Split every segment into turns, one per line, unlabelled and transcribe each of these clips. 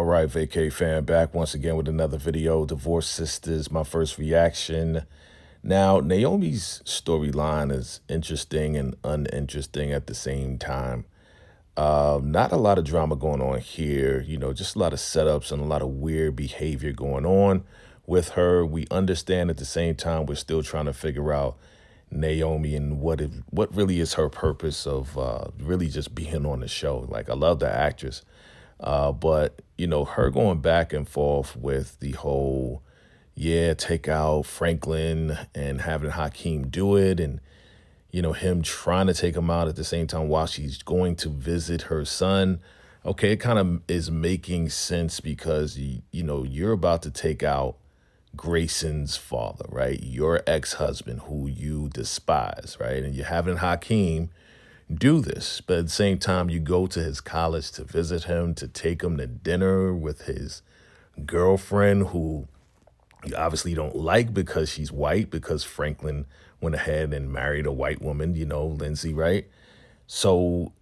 right, Vacay fan, back once again with another video. Divorced Sisters, my first reaction. Now, Naomi's storyline is interesting and uninteresting at the same time. Not a lot of drama going on here, just a lot of setups and a lot of weird behavior going on with her. We understand at the same time we're still trying to figure out Naomi and what really is her purpose of really just being on the show. Like, I love the actress. But, her going back and forth with the whole, take out Franklin and having Hakeem do it, and, him trying to take him out at the same time while she's going to visit her son. Okay, it kind of is making sense because, you're about to take out Grayson's father, right? Your ex-husband who you despise, right? And you're having Hakeem do this, but at the same time you go to his college to visit him, to take him to dinner with his girlfriend who you obviously don't like because she's white, because Franklin went ahead and married a white woman, Lindsay, right? So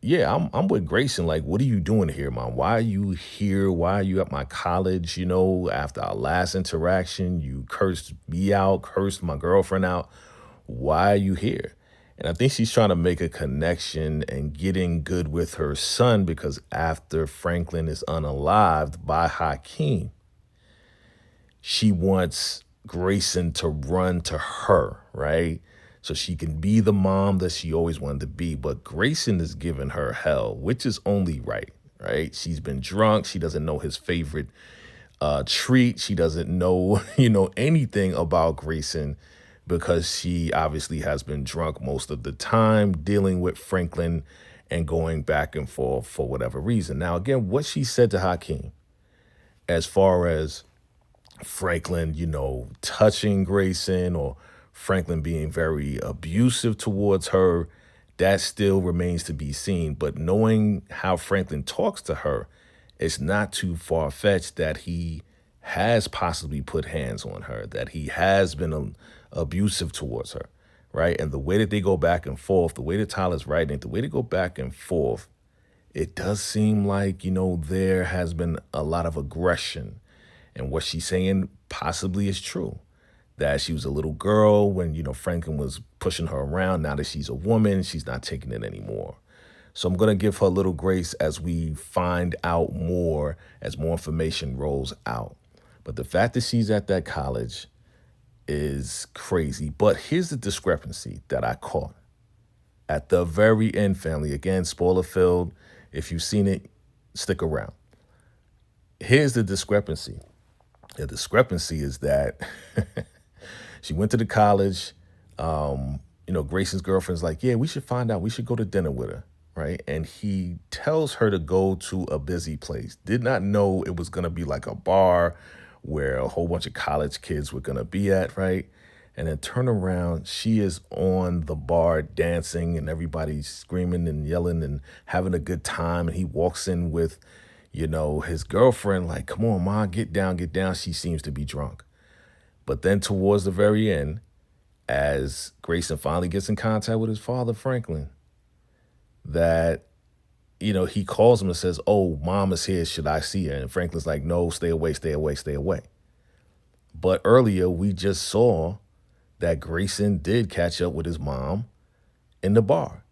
yeah, I'm with Grayson. Like, what are you doing here, Mom? Why are you here? Why are you at my college? After our last interaction, you cursed me out, cursed my girlfriend out. Why are you here? And I think she's trying to make a connection and getting good with her son, because after Franklin is unalived by Hakeem, she wants Grayson to run to her, right? So she can be the mom that she always wanted to be. But Grayson is giving her hell, which is only right, right? She's been drunk. She doesn't know his favorite treat. She doesn't know, anything about Grayson, because she obviously has been drunk most of the time, dealing with Franklin and going back and forth for whatever reason. Now, again, what she said to Hakeem, as far as Franklin, touching Grayson, or Franklin being very abusive towards her, that still remains to be seen. But knowing how Franklin talks to her, it's not too far-fetched that he has possibly put hands on her, that he has been abusive towards her, right? And the way that they go back and forth, the way that Tyler's writing, the way they go back and forth, it does seem like, there has been a lot of aggression. And what she's saying possibly is true, that she was a little girl when, Franklin was pushing her around. Now that she's a woman, she's not taking it anymore. So I'm going to give her a little grace as we find out more, as more information rolls out. But the fact that she's at that college is crazy. But here's the discrepancy that I caught at the very end, family. Again, spoiler filled. If you've seen it, stick around. Here's the discrepancy. The discrepancy is that she went to the college. Grayson's girlfriend's like, yeah, we should find out. We should go to dinner with her, right? And he tells her to go to a busy place. Did not know it was going to be like a bar where a whole bunch of college kids were going to be at, right? And then turn around, she is on the bar dancing and everybody's screaming and yelling and having a good time. And he walks in with, his girlfriend, like, come on, Ma, get down, get down. She seems to be drunk. But then towards the very end, as Grayson finally gets in contact with his father, Franklin, that, he calls him and says, oh, Mom is here. Should I see her? And Franklin's like, no, stay away, stay away, stay away. But earlier we just saw that Grayson did catch up with his mom in the bar.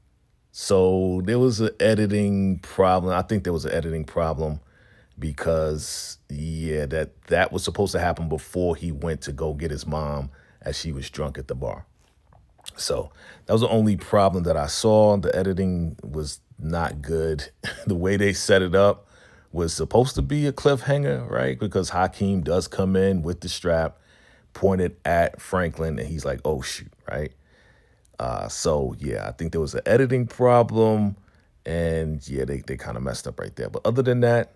So there was an editing problem. I think there was an editing problem because, that was supposed to happen before he went to go get his mom as she was drunk at the bar. So that was the only problem that I saw. The editing was not good. The way they set it up was supposed to be a cliffhanger, right? Because Hakeem does come in with the strap pointed at Franklin and he's like, oh, shoot, right? So I think there was an editing problem, and they kind of messed up right there. But other than that,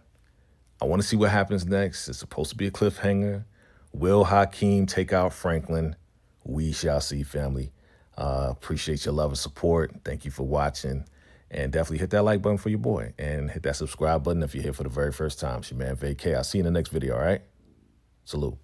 I want to see what happens next. It's supposed to be a cliffhanger. Will Hakeem take out Franklin? We shall see, family. Appreciate your love and support. Thank you for watching. And definitely hit that like button for your boy. And hit that subscribe button if you're here for the very first time. It's your man, Vacay. I'll see you in the next video, all right? Salute.